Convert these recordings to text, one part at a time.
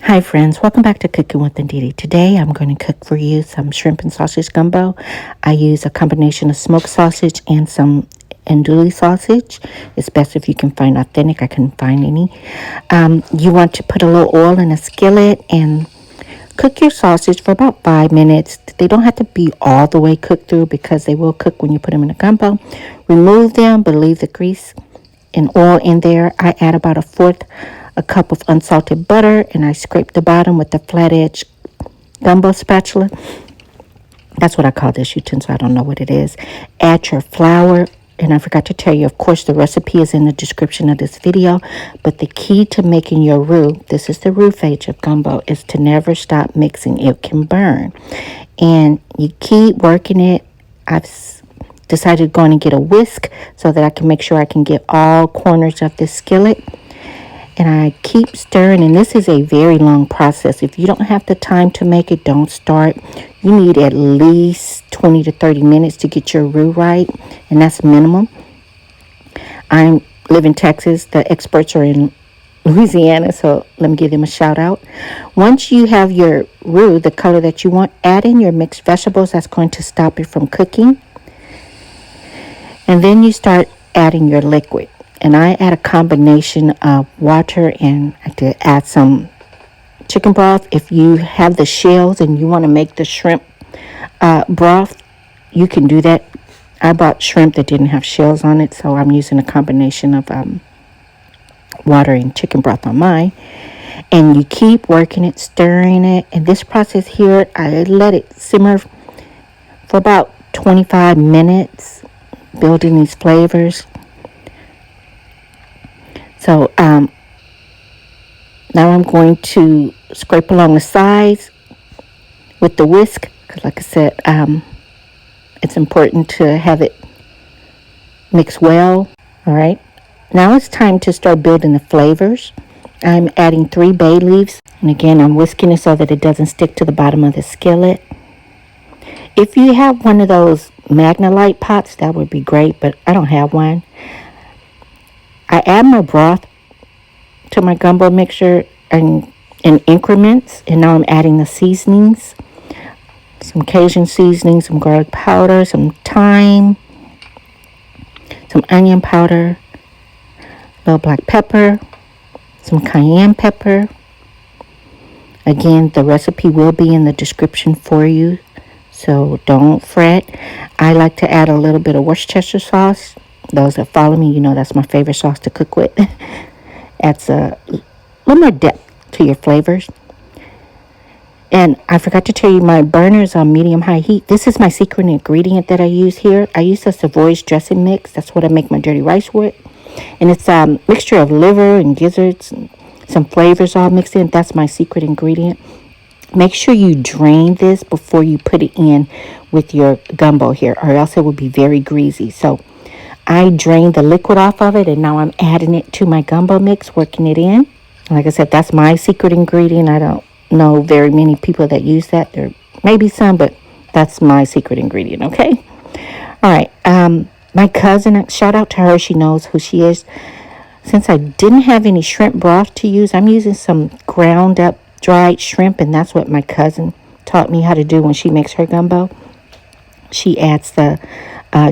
Hi friends, welcome back to Cooking with DeeDee. Today I'm going to cook for you some shrimp and sausage gumbo. I use a combination of smoked sausage and some andouille sausage. It's best if you can find authentic. I couldn't find any. You want to put a little oil in a skillet and cook your sausage for about 5 minutes. They don't have to be all the way cooked through because they will cook when you put them in a gumbo. Remove them, but leave the grease and oil in there. I add about a cup of unsalted butter, and I scrape the bottom with the flat edge gumbo spatula. That's what I call this utensil. I don't know what it is. Add your flour, and I forgot to tell you, of course, the recipe is in the description of this video, but the key to making your roux, this is the roux phase of gumbo, is to never stop mixing. It can burn, and you keep working it. I've decided going to get a whisk so that I can make sure I can get all corners of this skillet. And I keep stirring, and this is a very long process. If you don't have the time to make it, don't start. You need at least 20 to 30 minutes to get your roux right, and that's minimum. I live in Texas. The experts are in Louisiana, so let me give them a shout out. Once you have your roux, the color that you want, add in your mixed vegetables. That's going to stop it from cooking. And then you start adding your liquid. And I add a combination of water and I did add some chicken broth. If you have the shells and you want to make the shrimp broth, you can do that. I bought shrimp that didn't have shells on it, so I'm using a combination of water and chicken broth on mine. And you keep working it, stirring it. And this process here, I let it simmer for about 25 minutes, building these flavors. So now I'm going to scrape along the sides with the whisk, because like I said, it's important to have it mix well. All right, now it's time to start building the flavors. I'm adding 3 bay leaves, and again I'm whisking it so that it doesn't stick to the bottom of the skillet. If you have one of those Magnalite pots, that would be great, but I don't have one. I add my broth to my gumbo mixture in increments, and now I'm adding the seasonings. Some Cajun seasoning, some garlic powder, some thyme, some onion powder, a little black pepper, some cayenne pepper. Again, the recipe will be in the description for you, so don't fret. I like to add a little bit of Worcestershire sauce. Those that follow me, you know that's my favorite sauce to cook with. Adds a little more depth to your flavors. And I forgot to tell you, my burner is on medium-high heat. This is my secret ingredient that I use here. I use a Savoy's dressing mix. That's what I make my dirty rice with. And it's a mixture of liver and gizzards and some flavors all mixed in. That's my secret ingredient. Make sure you drain this before you put it in with your gumbo here, or else it will be very greasy. So I drained the liquid off of it, and now I'm adding it to my gumbo mix, working it in. Like I said, that's my secret ingredient. I don't know very many people that use that. There may be some, but that's my secret ingredient, okay? All right. My cousin, shout out to her. She knows who she is. Since I didn't have any shrimp broth to use, I'm using some ground up dried shrimp, and that's what my cousin taught me how to do when she makes her gumbo. She adds the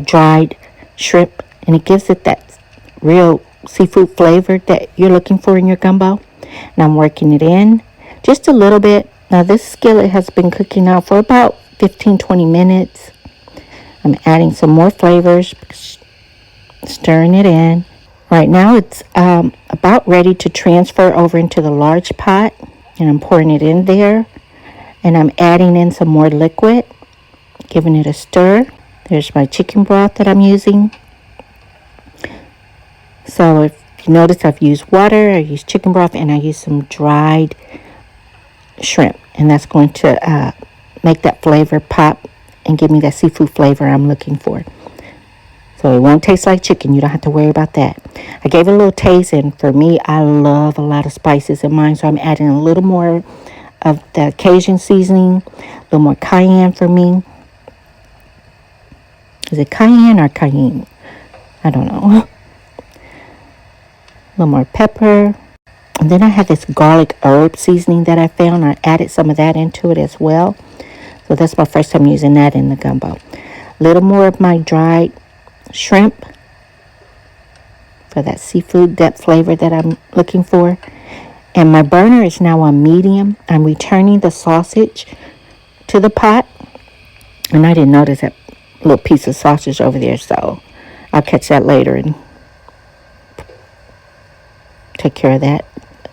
dried shrimp, and it gives it that real seafood flavor that you're looking for in your gumbo. And I'm working it in just a little bit. Now this skillet has been cooking now for about 15-20 minutes. I'm adding some more flavors, stirring it in. Right now it's about ready to transfer over into the large pot, and I'm pouring it in there, and I'm adding in some more liquid, giving it a stir. There's my chicken broth that I'm using. So if you notice, I've used water, I used chicken broth, and I used some dried shrimp. And that's going to make that flavor pop and give me that seafood flavor I'm looking for. So it won't taste like chicken. You don't have to worry about that. I gave it a little taste, and for me, I love a lot of spices in mine. So I'm adding a little more of the Cajun seasoning, a little more cayenne for me. Is it cayenne or cayenne? I don't know. A little more pepper. And then I have this garlic herb seasoning that I found. I added some of that into it as well. So that's my first time using that in the gumbo. A little more of my dried shrimp for that seafood depth flavor that I'm looking for. And my burner is now on medium. I'm returning the sausage to the pot. And I didn't notice that little piece of sausage over there, so I'll catch that later and take care of that.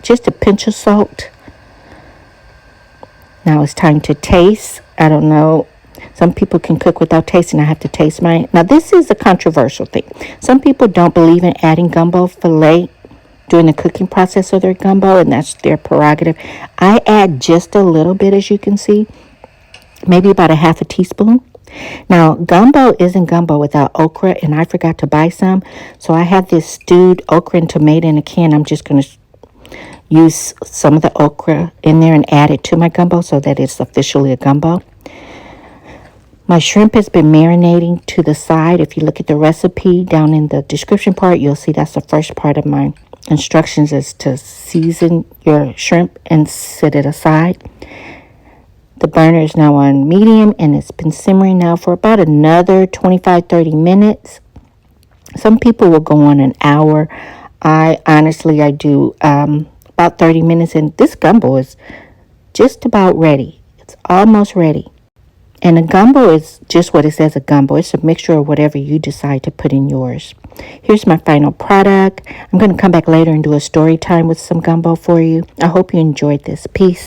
Just a pinch of salt. Now it's time to taste. I don't know. Some people can cook without tasting. I have to taste mine. Now this is a controversial thing. Some people don't believe in adding gumbo filet during the cooking process of their gumbo, and that's their prerogative. I add just a little bit, as you can see, maybe about a half a teaspoon. Now gumbo isn't gumbo without okra, and I forgot to buy some, so I have this stewed okra and tomato in a can. I'm just going to use some of the okra in there and add it to my gumbo so that it's officially a gumbo. My shrimp has been marinating to the side. If you look at the recipe down in the description part, you'll see that's the first part of my instructions, is to season your shrimp and set it aside. The burner is now on medium, and it's been simmering now for about another 25-30 minutes. Some people will go on an hour. I do about 30 minutes, and this gumbo is just about ready. It's almost ready. And a gumbo is just what it says, a gumbo. It's a mixture of whatever you decide to put in yours. Here's my final product. I'm going to come back later and do a story time with some gumbo for you. I hope you enjoyed this. Peace.